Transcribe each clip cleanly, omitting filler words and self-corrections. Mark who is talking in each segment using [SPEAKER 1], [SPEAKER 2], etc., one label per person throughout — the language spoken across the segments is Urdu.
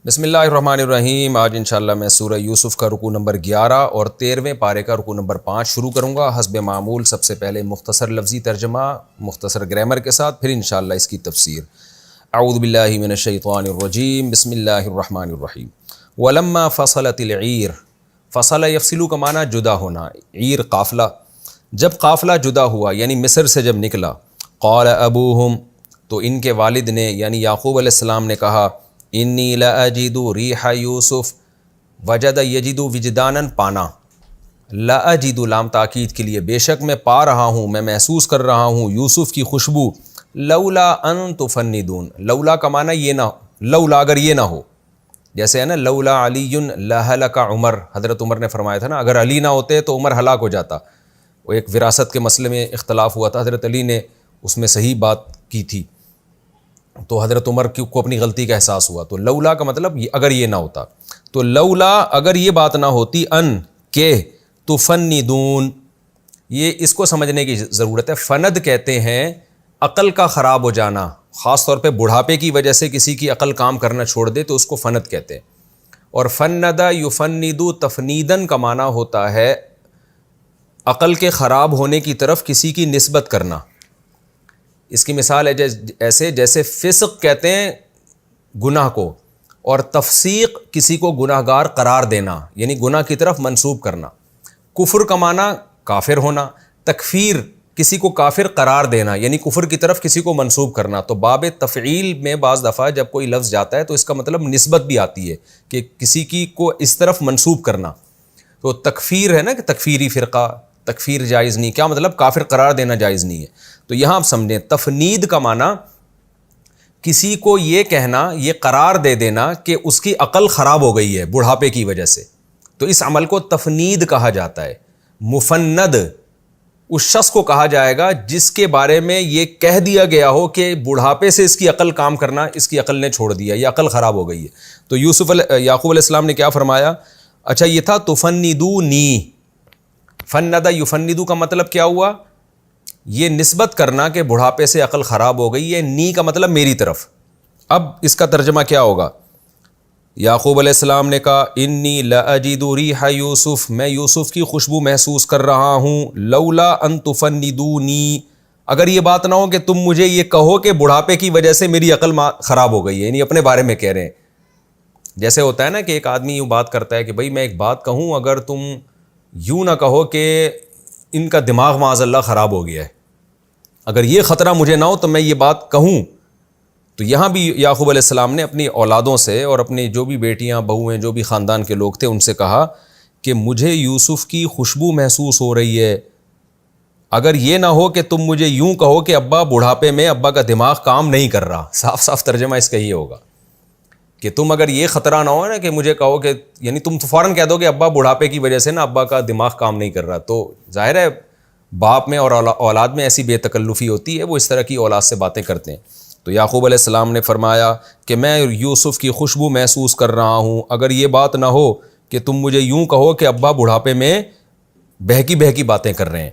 [SPEAKER 1] بسم اللہ الرحمن الرحیم۔ آج انشاءاللہ میں سورہ یوسف کا رکوع نمبر 11 اور 13ویں پارے کا رکوع نمبر 5 شروع کروں گا۔ حسب معمول سب سے پہلے مختصر لفظی ترجمہ مختصر گرامر کے ساتھ، پھر انشاءاللہ اس کی تفسیر۔ اعوذ باللہ من الشیطان الرجیم، بسم اللہ الرحمن الرحیم۔ ولما فصلت العیر، فصل یفصل کا معنی جدا ہونا، عیر قافلہ، جب قافلہ جدا ہوا یعنی مصر سے جب نکلا، قال ابوہم، تو ان کے والد نے یعنی یعقوب علیہ السلام نے کہا، انی لاجد ریح یوسف، وجد یجد وجدانا پانا، لاجد لام تاکید کے لیے، بے شک میں پا رہا ہوں، میں محسوس کر رہا ہوں یوسف کی خوشبو، لولا ان تفندون، لولا کا معنی یہ نہ، لولا اگر یہ نہ ہو، جیسے ہے نا لولا علی لہلک عمر، حضرت عمر نے فرمایا تھا نا اگر علی نہ ہوتے تو عمر ہلاک ہو جاتا۔ وہ ایک وراثت کے مسئلے میں اختلاف ہوا تھا، حضرت علی نے اس میں صحیح بات کی تھی، تو حضرت عمر کو اپنی غلطی کا احساس ہوا، تو لولا کا مطلب اگر یہ نہ ہوتا، تو لولا اگر یہ بات نہ ہوتی، ان کہ تفندون، یہ اس کو سمجھنے کی ضرورت ہے۔ فند کہتے ہیں عقل کا خراب ہو جانا، خاص طور پہ بڑھاپے کی وجہ سے کسی کی عقل کام کرنا چھوڑ دے تو اس کو فند کہتے ہیں۔ اور فند یفند تفنیدن کا معنی ہوتا ہے عقل کے خراب ہونے کی طرف کسی کی نسبت کرنا۔ اس کی مثال ہے ایسے جیسے فسق کہتے ہیں گناہ کو، اور تفسیق کسی کو گناہ گار قرار دینا یعنی گناہ کی طرف منسوب کرنا۔ کفر کا معنی کافر ہونا، تکفیر کسی کو کافر قرار دینا یعنی کفر کی طرف کسی کو منسوب کرنا۔ تو باب تفعیل میں بعض دفعہ جب کوئی لفظ جاتا ہے تو اس کا مطلب نسبت بھی آتی ہے کہ کسی کی کو اس طرف منسوب کرنا۔ تو تکفیر ہے نا کہ تکفیری فرقہ، تکفیر جائز نہیں، کیا مطلب کافر قرار دینا جائز نہیں ہے۔ تو یہاں آپ سمجھیں تفنید کا معنی کسی کو یہ کہنا، یہ قرار دے دینا کہ اس کی عقل خراب ہو گئی ہے بڑھاپے کی وجہ سے، تو اس عمل کو تفنید کہا جاتا ہے۔ مفند اس شخص کو کہا جائے گا جس کے بارے میں یہ کہہ دیا گیا ہو کہ بڑھاپے سے اس کی عقل کام کرنا اس کی عقل نے چھوڑ دیا، یہ عقل خراب ہو گئی ہے۔ تو یعقوب علیہ السلام نے کیا فرمایا؟ اچھا یہ تھا تفندونی، فند یفندو کا مطلب کیا ہوا؟ یہ نسبت کرنا کہ بڑھاپے سے عقل خراب ہو گئی ہے، نی کا مطلب میری طرف۔ اب اس کا ترجمہ کیا ہوگا؟ یعقوب علیہ السلام نے کہا انی لاجد ریح یوسف، میں یوسف کی خوشبو محسوس کر رہا ہوں، لولا ان تفندونی، اگر یہ بات نہ ہو کہ تم مجھے یہ کہو کہ بڑھاپے کی وجہ سے میری عقل خراب ہو گئی ہے، یعنی اپنے بارے میں کہہ رہے ہیں۔ جیسے ہوتا ہے نا کہ ایک آدمی یوں بات کرتا ہے کہ بھائی میں ایک بات کہوں، اگر تم یوں نہ کہو کہ ان کا دماغ معاذ اللہ خراب ہو گیا ہے، اگر یہ خطرہ مجھے نہ ہو تو میں یہ بات کہوں۔ تو یہاں بھی یعقوب علیہ السلام نے اپنی اولادوں سے اور اپنی جو بھی بیٹیاں بہو ہیں جو بھی خاندان کے لوگ تھے ان سے کہا کہ مجھے یوسف کی خوشبو محسوس ہو رہی ہے، اگر یہ نہ ہو کہ تم مجھے یوں کہو کہ ابا بڑھاپے میں ابا کا دماغ کام نہیں کر رہا۔ صاف صاف ترجمہ اس کا یہ ہوگا کہ تم اگر یہ خطرہ نہ ہو نا کہ مجھے کہو کہ یعنی تم تو فوراً کہہ دو کہ ابا بڑھاپے کی وجہ سے نا ابا کا دماغ کام نہیں کر رہا، تو ظاہر ہے باپ میں اور اولاد میں ایسی بے تکلفی ہوتی ہے، وہ اس طرح کی اولاد سے باتیں کرتے ہیں۔ تو یعقوب علیہ السلام نے فرمایا کہ میں یوسف کی خوشبو محسوس کر رہا ہوں، اگر یہ بات نہ ہو کہ تم مجھے یوں کہو کہ ابا بڑھاپے میں بہکی باتیں کر رہے ہیں،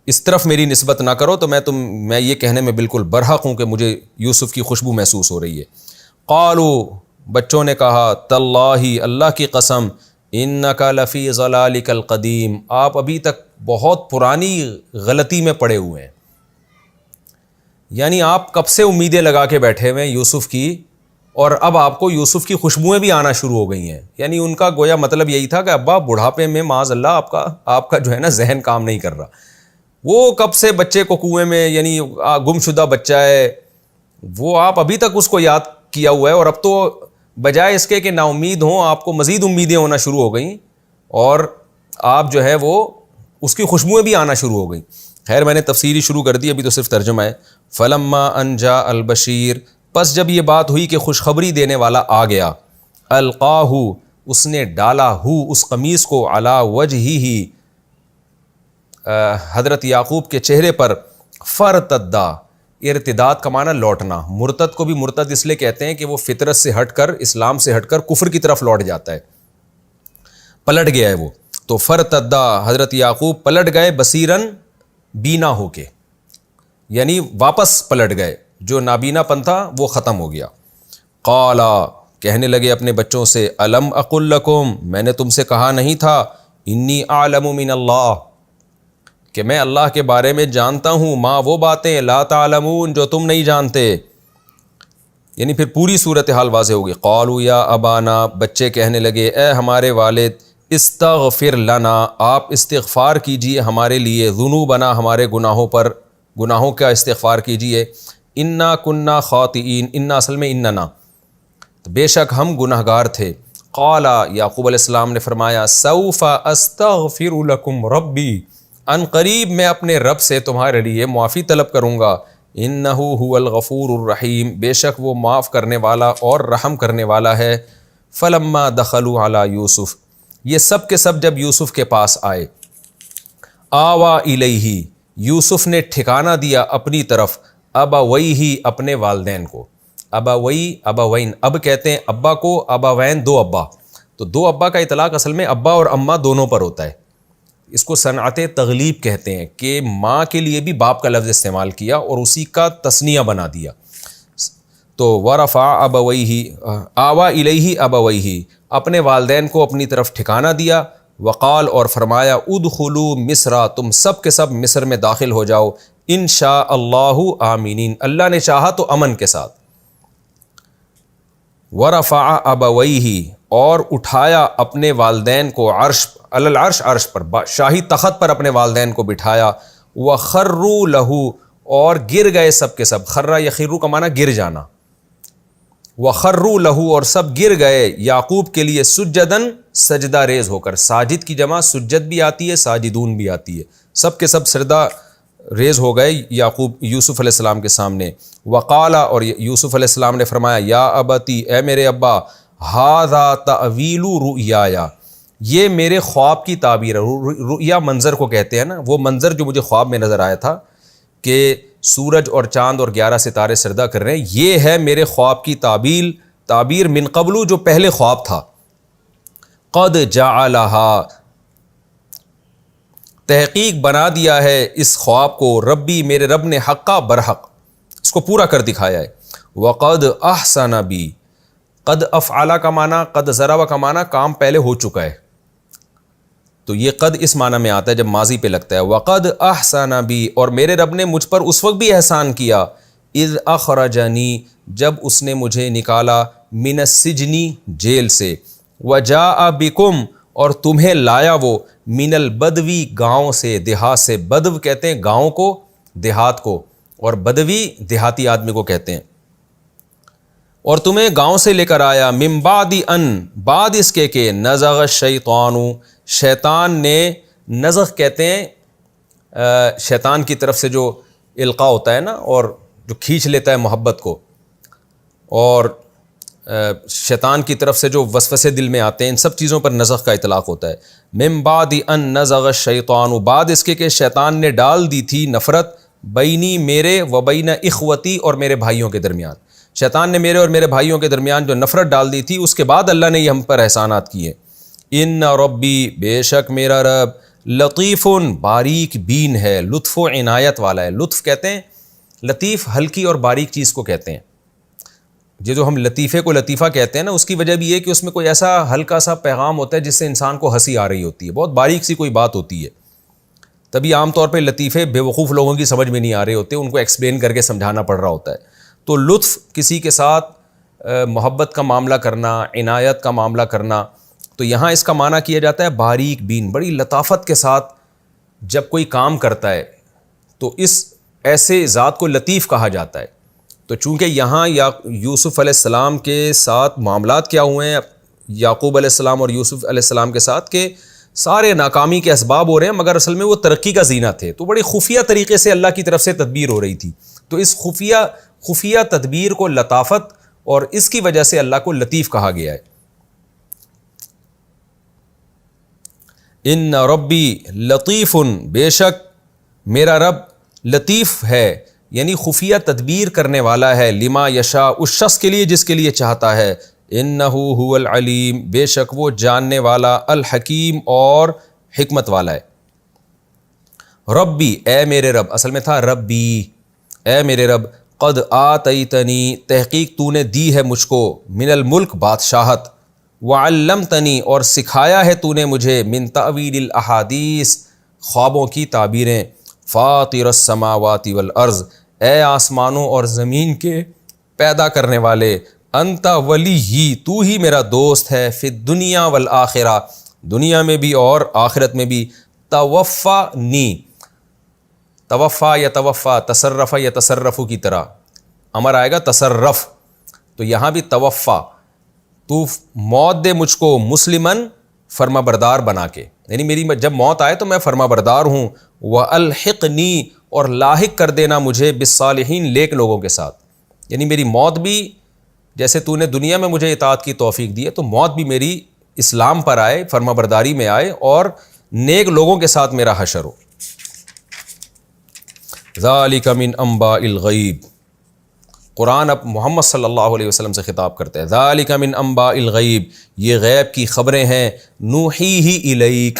[SPEAKER 1] اس طرف میری نسبت نہ کرو، تو میں یہ کہنے میں بالکل برحق ہوں کہ مجھے یوسف کی خوشبو محسوس ہو رہی ہے۔ قالوا، بچوں نے کہا، تاللہ، اللہ کی قسم، انک لفی ضلالک القدیم، آپ ابھی تک بہت پرانی غلطی میں پڑے ہوئے ہیں، یعنی آپ کب سے امیدیں لگا کے بیٹھے ہوئے ہیں یوسف کی، اور اب آپ کو یوسف کی خوشبوئیں بھی آنا شروع ہو گئی ہیں۔ یعنی ان کا گویا مطلب یہی تھا کہ ابا بڑھاپے میں معاذ اللہ آپ کا جو ہے نا ذہن کام نہیں کر رہا، وہ کب سے بچے کو کنویں میں یعنی گم شدہ بچہ ہے، وہ آپ ابھی تک اس کو یاد کیا ہوا ہے، اور اب تو بجائے اس کے کہ نا امید ہوں آپ کو مزید امیدیں ہونا شروع ہو گئیں، اور آپ جو ہے وہ اس کی خوشبوئیں بھی آنا شروع ہو گئیں۔ خیر میں نے تفسیری شروع کر دی، ابھی تو صرف ترجمہ ہے۔ فلما ان جاء البشیر، پس جب یہ بات ہوئی کہ خوشخبری دینے والا آ گیا، القاہ، اس نے ڈالا اس قمیص کو، علی وجہہ، حضرت یعقوب کے چہرے پر، فرتدا، ارتداد کا معنی لوٹنا، مرتد کو بھی مرتد اس لیے کہتے ہیں کہ وہ فطرت سے ہٹ کر، اسلام سے ہٹ کر کفر کی طرف لوٹ جاتا ہے، پلٹ گیا ہے وہ۔ تو فرتدا، حضرت یعقوب پلٹ گئے، بصیرن، بینا ہو کے، یعنی واپس پلٹ گئے، جو نابینا پن تھا وہ ختم ہو گیا۔ قالا، کہنے لگے اپنے بچوں سے، الم اقل لکم، میں نے تم سے کہا نہیں تھا، انی اعلم من اللہ، کہ میں اللہ کے بارے میں جانتا ہوں، ما وہ باتیں، لا تعلمون، جو تم نہیں جانتے۔ یعنی پھر پوری صورتحال واضح ہوگی۔ قالوا یا ابانا، بچے کہنے لگے اے ہمارے والد، استغفر لنا، آپ استغفار کیجئے ہمارے لیے، ذنوبنا، ہمارے گناہوں پر، گناہوں کا استغفار کیجئے، انا کننا خاطئین، انا اصل میں اننا، بے شک ہم گناہ گار تھے۔ قال، یعقوب علیہ السلام نے فرمایا، سوف استغفر لکم ربی، ان قریب میں اپنے رب سے تمہارے لیے معافی طلب کروں گا، انہ هو الغفور الرحیم، بے شک وہ معاف کرنے والا اور رحم کرنے والا ہے۔ فلما دخلوا علی یوسف، یہ سب کے سب جب یوسف کے پاس آئے، آوا الیہ، یوسف نے ٹھکانہ دیا اپنی طرف، ابویہ، اپنے والدین کو۔ ابوی، ابوین، اب کہتے ہیں ابا کو، ابوین دو ابا، تو دو ابا کا اطلاق اصل میں ابا اور اماں دونوں پر ہوتا ہے۔ اس کو صنعت تغلیب کہتے ہیں کہ ماں کے لیے بھی باپ کا لفظ استعمال کیا اور اسی کا تثنیہ بنا دیا۔ تو ورفع ابویہ، آوا الیہ ابویہ، اپنے والدین کو اپنی طرف ٹھکانہ دیا، وقال، اور فرمایا، ادخلوا مصر، تم سب کے سب مصر میں داخل ہو جاؤ، انشاء اللہ آمینین، اللہ نے چاہا تو امن کے ساتھ۔ ورفع ابویہ، اور اٹھایا اپنے والدین کو، عرش، علی العرش، عرش پر، شاہی تخت پر اپنے والدین کو بٹھایا، وخروا لہ، اور گر گئے سب کے سب، خرّ یخر کا معنی گر جانا، وخروا لہ، اور سب گر گئے یعقوب کے لیے، سجدن، سجدہ ریز ہو کر، ساجد کی جمع سجد بھی آتی ہے، ساجدون بھی آتی ہے، سب کے سب سجدہ ریز ہو گئے یعقوب یوسف علیہ السلام کے سامنے۔ وقال، اور یوسف علیہ السلام نے فرمایا، یا ابتی، اے میرے ابا، ھذا تأویل رؤیایا، یہ میرے خواب کی تعبیر ہے۔ رؤیا منظر کو کہتے ہیں نا، وہ منظر جو مجھے خواب میں نظر آیا تھا کہ سورج اور چاند اور 11 ستارے سجدہ کر رہے ہیں، یہ ہے میرے خواب کی تعبیر من قبل، جو پہلے خواب تھا۔ قد جعلھا، تحقیق بنا دیا ہے اس خواب کو، ربی، میرے رب نے، حقا، برحق، اس کو پورا کر دکھایا ہے۔ وقد احسن بی، قد افعل کا معنی، قد ضرب کا معنی، کام پہلے ہو چکا ہے، تو یہ قد اس معنی میں آتا ہے جب ماضی پہ لگتا ہے۔ وقد احسن بی، اور میرے رب نے مجھ پر اس وقت بھی احسان کیا، اذ اخرجنی، جب اس نے مجھے نکالا، من السجن، جیل سے، وجاء بکم، اور تمہیں لایا وہ، من البدوی، گاؤں سے، دیہات سے، بدو کہتے ہیں گاؤں کو، دیہات کو، اور بدوی دیہاتی آدمی کو کہتے ہیں، اور تمہیں گاؤں سے لے کر آیا، من بعد ان، بعد اس کے کہ، نزغ الشیطان، شیطان نے، نزغ کہتے ہیں شیطان کی طرف سے جو القاء ہوتا ہے نا، اور جو کھینچ لیتا ہے محبت کو، اور شیطان کی طرف سے جو وسوسے دل میں آتے ہیں، ان سب چیزوں پر نزغ کا اطلاق ہوتا ہے۔ من بعد ان نزغ الشیطان، بعد اس کے کہ شیطان نے ڈال دی تھی نفرت، بینی، میرے، و بین اخوتی، اور میرے بھائیوں کے درمیان، شیطان نے میرے اور میرے بھائیوں کے درمیان جو نفرت ڈال دی تھی، اس کے بعد اللہ نے یہ ہم پر احسانات کیے۔ ان ربی، بے شک میرا رب، لطیف، باریک بین ہے، لطف و عنایت والا ہے۔ لطف کہتے ہیں، لطیف ہلکی اور باریک چیز کو کہتے ہیں۔ یہ جو ہم لطیفے کو لطیفہ کہتے ہیں نا، اس کی وجہ بھی یہ کہ اس میں کوئی ایسا ہلکا سا پیغام ہوتا ہے جس سے انسان کو ہنسی آ رہی ہوتی ہے، بہت باریک سی کوئی بات ہوتی ہے، تبھی عام طور پہ لطیفے بے وقوف لوگوں کی سمجھ میں نہیں آ رہے ہوتے، ان کو ایکسپلین کر کے سمجھانا پڑ رہا ہوتا ہے۔ تو لطف، کسی کے ساتھ محبت کا معاملہ کرنا، عنایت کا معاملہ کرنا، تو یہاں اس کا معنی کیا جاتا ہے باریک بین، بڑی لطافت کے ساتھ جب کوئی کام کرتا ہے تو اس ایسے ذات کو لطیف کہا جاتا ہے۔ تو چونکہ یہاں یوسف علیہ السلام کے ساتھ معاملات کیا ہوئے ہیں، یعقوب علیہ السلام اور یوسف علیہ السلام کے ساتھ، کہ سارے ناکامی کے اسباب ہو رہے ہیں، مگر اصل میں وہ ترقی کا زینہ تھے، تو بڑی خفیہ طریقے سے اللہ کی طرف سے تدبیر ہو رہی تھی، تو اس خفیہ تدبیر کو لطافت، اور اس کی وجہ سے اللہ کو لطیف کہا گیا ہے۔ ان ربی لطیف، بے شک میرا رب لطیف ہے، یعنی خفیہ تدبیر کرنے والا ہے، لما یشاء، اس شخص کے لیے جس کے لیے چاہتا ہے، انہ هو العلیم، بے شک وہ جاننے والا، الحکیم، اور حکمت والا ہے۔ ربی، اے میرے رب، اصل میں تھا ربی، اے میرے رب، قد آتیتنی تحقیق تو نے دی ہے مجھ کو من الملک بادشاہت، وعلمتنی اور سکھایا ہے تو نے مجھے من تأویل الاحادیث خوابوں کی تعبیریں، فاطر السماوات والارض اے آسمانوں اور زمین کے پیدا کرنے والے، انت ولی تو ہی میرا دوست ہے، فی الدنیا والآخرہ دنیا میں بھی اور آخرت میں بھی، توفانی توفا یا توفا تصرف یا تصرف کی طرح امر آئے گا تصرف، تو یہاں بھی توفا تو موت دے مجھ کو مسلمن فرما بردار بنا کے، یعنی میری جب موت آئے تو میں فرما بردار ہوں، والحقنی اور لاحق کر دینا مجھے بالصالحین لیک لوگوں کے ساتھ، یعنی میری موت بھی جیسے تو نے دنیا میں مجھے اطاعت کی توفیق دی ہے تو موت بھی میری اسلام پر آئے، فرما برداری میں آئے اور نیک لوگوں کے ساتھ میرا حشر ہو۔ ذالک من انباء الغیب، قرآن اب محمد صلی اللہ علیہ وسلم سے خطاب کرتا ہے، ذالک من انباء الغیب یہ غیب کی خبریں ہیں، نوحیہ الیک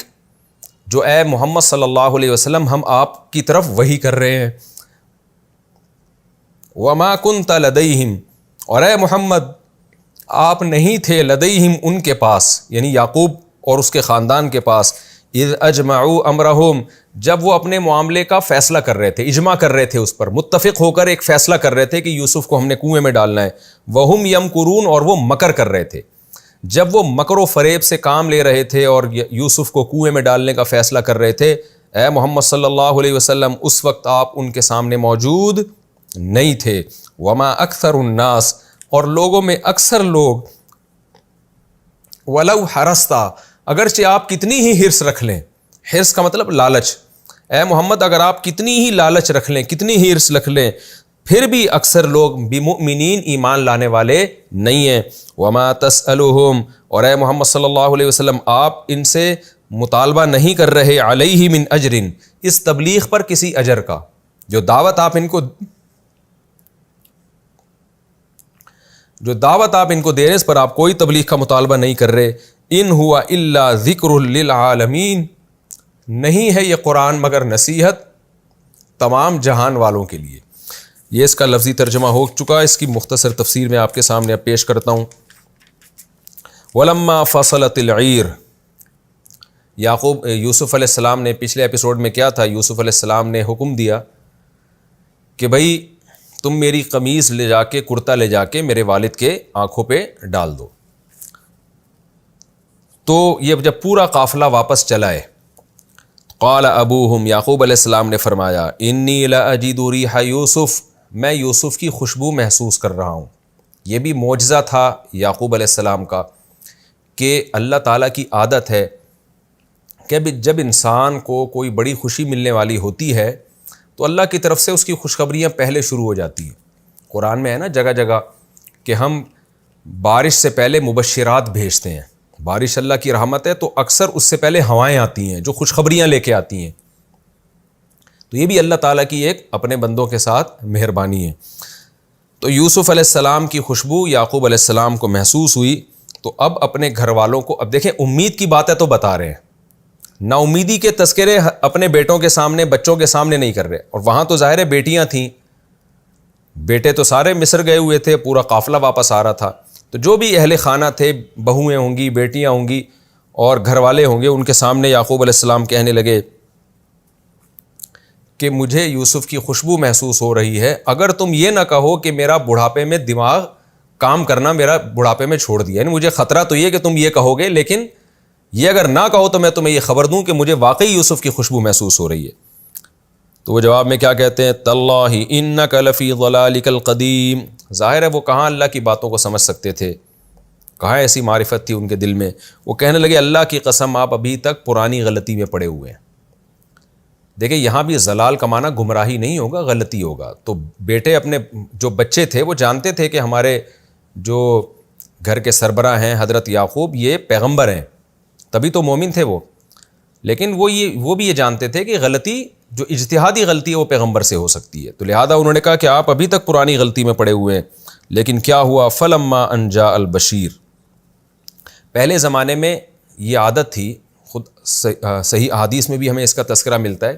[SPEAKER 1] جو اے محمد صلی اللہ علیہ وسلم ہم آپ کی طرف وحی کر رہے ہیں، وما کنت لدیہم اور اے محمد آپ نہیں تھے لدیہم ان کے پاس، یعنی یعقوب اور اس کے خاندان کے پاس، اذ اجمعوا امرہم جب وہ اپنے معاملے کا فیصلہ کر رہے تھے، اجماع کر رہے تھے، اس پر متفق ہو کر ایک فیصلہ کر رہے تھے کہ یوسف کو ہم نے کنویں میں ڈالنا ہے، وہم یمکرون اور وہ مکر کر رہے تھے، جب وہ مکر و فریب سے کام لے رہے تھے اور یوسف کو کنویں میں ڈالنے کا فیصلہ کر رہے تھے، اے محمد صلی اللہ علیہ وسلم اس وقت آپ ان کے سامنے موجود نہیں تھے، وما اکثر الناس اور لوگوں میں اکثر لوگ، ولو حرستا اگرچہ آپ کتنی ہی حرص رکھ لیں، حرص کا مطلب لالچ، اے محمد اگر آپ کتنی ہی لالچ رکھ لیں، کتنی ہی حرص رکھ لیں، پھر بھی اکثر لوگ بمؤمنین ایمان لانے والے نہیں ہیں، وما تسألهم اور اے محمد صلی اللہ علیہ وسلم آپ ان سے مطالبہ نہیں کر رہے علیہ من اجر اس تبلیغ پر کسی اجر کا، جو دعوت آپ ان کو دے رہے اس پر آپ کوئی تبلیغ کا مطالبہ نہیں کر رہے، ان ہوا الا ذکر للعالمین نہیں ہے یہ قرآن مگر نصیحت تمام جہان والوں کے لیے۔ یہ اس کا لفظی ترجمہ ہو چکا، اس کی مختصر تفسیر میں آپ کے سامنے اب پیش کرتا ہوں۔ وَلَمَّا فَصَلَتِ الْعِيرُ یوسف علیہ السلام نے پچھلے ایپیسوڈ میں کیا تھا، یوسف علیہ السلام نے حکم دیا کہ بھائی تم میری قمیض لے جا کے، کرتا لے جا کے میرے والد کے آنکھوں پہ ڈال دو، تو یہ جب پورا قافلہ واپس چلا ہے، قال ابوہم یعقوب علیہ السلام نے فرمایا انی لاجد ریح یوسف میں یوسف کی خوشبو محسوس کر رہا ہوں۔ یہ بھی معجزہ تھا یعقوب علیہ السلام کا کہ اللہ تعالیٰ کی عادت ہے کہ جب انسان کو کوئی بڑی خوشی ملنے والی ہوتی ہے تو اللہ کی طرف سے اس کی خوشخبریاں پہلے شروع ہو جاتی ہیں۔ قرآن میں ہے نا جگہ جگہ کہ ہم بارش سے پہلے مبشرات بھیجتے ہیں، بارش اللہ کی رحمت ہے تو اکثر اس سے پہلے ہوائیں آتی ہیں جو خوشخبریاں لے کے آتی ہیں، تو یہ بھی اللہ تعالیٰ کی ایک اپنے بندوں کے ساتھ مہربانی ہے۔ تو یوسف علیہ السلام کی خوشبو یعقوب علیہ السلام کو محسوس ہوئی، تو اب اپنے گھر والوں کو، اب دیکھیں امید کی باتیں تو بتا رہے ہیں، نا امیدی کے تذکرے اپنے بیٹوں کے سامنے، بچوں کے سامنے نہیں کر رہے، اور وہاں تو ظاہر ہے بیٹیاں تھیں، بیٹے تو سارے مصر گئے ہوئے تھے، پورا قافلہ واپس آ رہا تھا، تو جو بھی اہل خانہ تھے، بہویں ہوں گی، بیٹیاں ہوں گی اور گھر والے ہوں گے، ان کے سامنے یعقوب علیہ السلام کہنے لگے کہ مجھے یوسف کی خوشبو محسوس ہو رہی ہے، اگر تم یہ نہ کہو کہ میرا بڑھاپے میں دماغ کام کرنا میرا بڑھاپے میں چھوڑ دیا، یعنی مجھے خطرہ تو یہ کہ تم یہ کہو گے، لیکن یہ اگر نہ کہو تو میں تمہیں یہ خبر دوں کہ مجھے واقعی یوسف کی خوشبو محسوس ہو رہی ہے۔ تو وہ جواب میں کیا کہتے ہیں، تاللہ انک لفی ضلالک القدیم، ظاہر ہے وہ کہاں اللہ کی باتوں کو سمجھ سکتے تھے، کہاں ایسی معرفت تھی ان کے دل میں، وہ کہنے لگے اللہ کی قسم آپ ابھی تک پرانی غلطی میں پڑے ہوئے ہیں۔ دیکھیں یہاں بھی ضلال کا معنی گمراہی نہیں ہوگا، غلطی ہوگا، تو بیٹے اپنے جو بچے تھے وہ جانتے تھے کہ ہمارے جو گھر کے سربراہ ہیں حضرت یعقوب یہ پیغمبر ہیں، تبھی تو مومن تھے وہ، لیکن وہ بھی یہ جانتے تھے کہ غلطی جو اجتہادی غلطی ہے وہ پیغمبر سے ہو سکتی ہے، تو لہذا انہوں نے کہا کہ آپ ابھی تک پرانی غلطی میں پڑے ہوئے ہیں۔ لیکن کیا ہوا، فلما ان جاء البشیر، پہلے زمانے میں یہ عادت تھی، خود صحیح احادیث میں بھی ہمیں اس کا تذکرہ ملتا ہے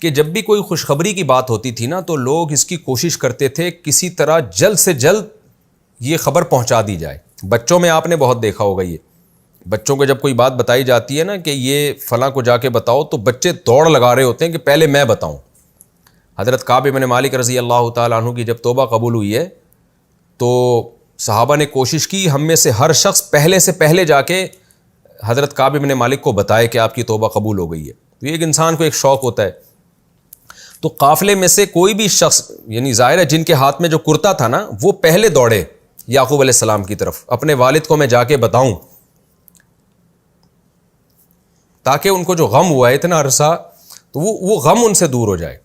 [SPEAKER 1] کہ جب بھی کوئی خوشخبری کی بات ہوتی تھی نا تو لوگ اس کی کوشش کرتے تھے کسی طرح جلد سے جلد یہ خبر پہنچا دی جائے. بچوں میں آپ نے بہت دیکھا ہوگا، یہ بچوں کو جب کوئی بات بتائی جاتی ہے نا کہ یہ فلاں کو جا کے بتاؤ تو بچے دوڑ لگا رہے ہوتے ہیں کہ پہلے میں بتاؤں. حضرت کعب بن مالک رضی اللہ تعالیٰ عنہ کی جب توبہ قبول ہوئی ہے تو صحابہ نے کوشش کی ہم میں سے ہر شخص پہلے سے پہلے جا کے حضرت کعب بن مالک کو بتائے کہ آپ کی توبہ قبول ہو گئی ہے. تو ایک انسان کو ایک شوق ہوتا ہے. تو قافلے میں سے کوئی بھی شخص، یعنی ظاہر ہے جن کے ہاتھ میں جو کرتا تھا نا، وہ پہلے دوڑے یعقوب علیہ السلام کی طرف، اپنے والد کو میں جا کے بتاؤں تاکہ ان کو جو غم ہوا ہے اتنا عرصہ تو وہ غم ان سے دور ہو جائے.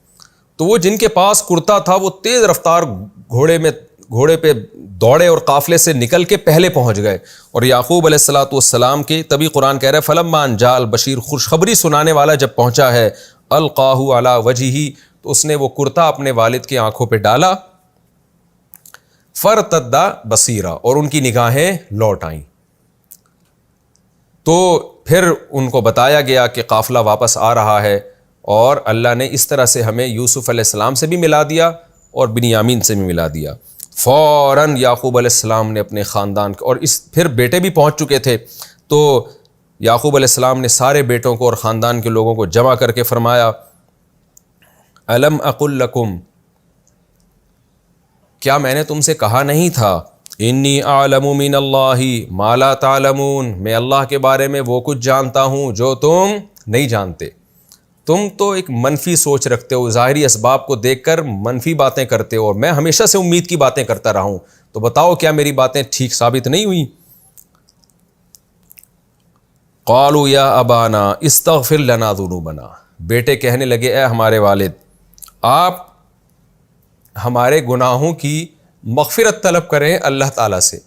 [SPEAKER 1] تو وہ جن کے پاس کرتا تھا وہ تیز رفتار گھوڑے پہ دوڑے اور قافلے سے نکل کے پہلے پہنچ گئے. اور یعقوب علیہ الصلوۃ والسلام کی تبھی قرآن کہہ رہا ہے فلما ان جاء البشیر، خوشخبری سنانے والا جب پہنچا ہے، القاہ علی وجہہ، تو اس نے وہ کرتا اپنے والد کی آنکھوں پہ ڈالا، فرتد بصیرا، اور ان کی نگاہیں لوٹ آئیں. تو پھر ان کو بتایا گیا کہ قافلہ واپس آ رہا ہے، اور اللہ نے اس طرح سے ہمیں یوسف علیہ السلام سے بھی ملا دیا اور بنیامین سے بھی ملا دیا. فوراً یعقوب علیہ السلام نے اپنے خاندان اور پھر بیٹے بھی پہنچ چکے تھے، تو یعقوب علیہ السلام نے سارے بیٹوں کو اور خاندان کے لوگوں کو جمع کر کے فرمایا الم اقل لکم، کیا میں نے تم سے کہا نہیں تھا انی اعلم من اللہ ما لا تعلمون، میں اللہ کے بارے میں وہ کچھ جانتا ہوں جو تم نہیں جانتے. تم تو ایک منفی سوچ رکھتے ہو، ظاہری اسباب کو دیکھ کر منفی باتیں کرتے ہو، اور میں ہمیشہ سے امید کی باتیں کرتا رہا ہوں. تو بتاؤ کیا میری باتیں ٹھیک ثابت نہیں ہوئی؟ قالوا یا ابانا استغفر لنا ذنوبنا، بیٹے کہنے لگے اے ہمارے والد، آپ ہمارے گناہوں کی مغفرت طلب کریں اللہ تعالیٰ سے.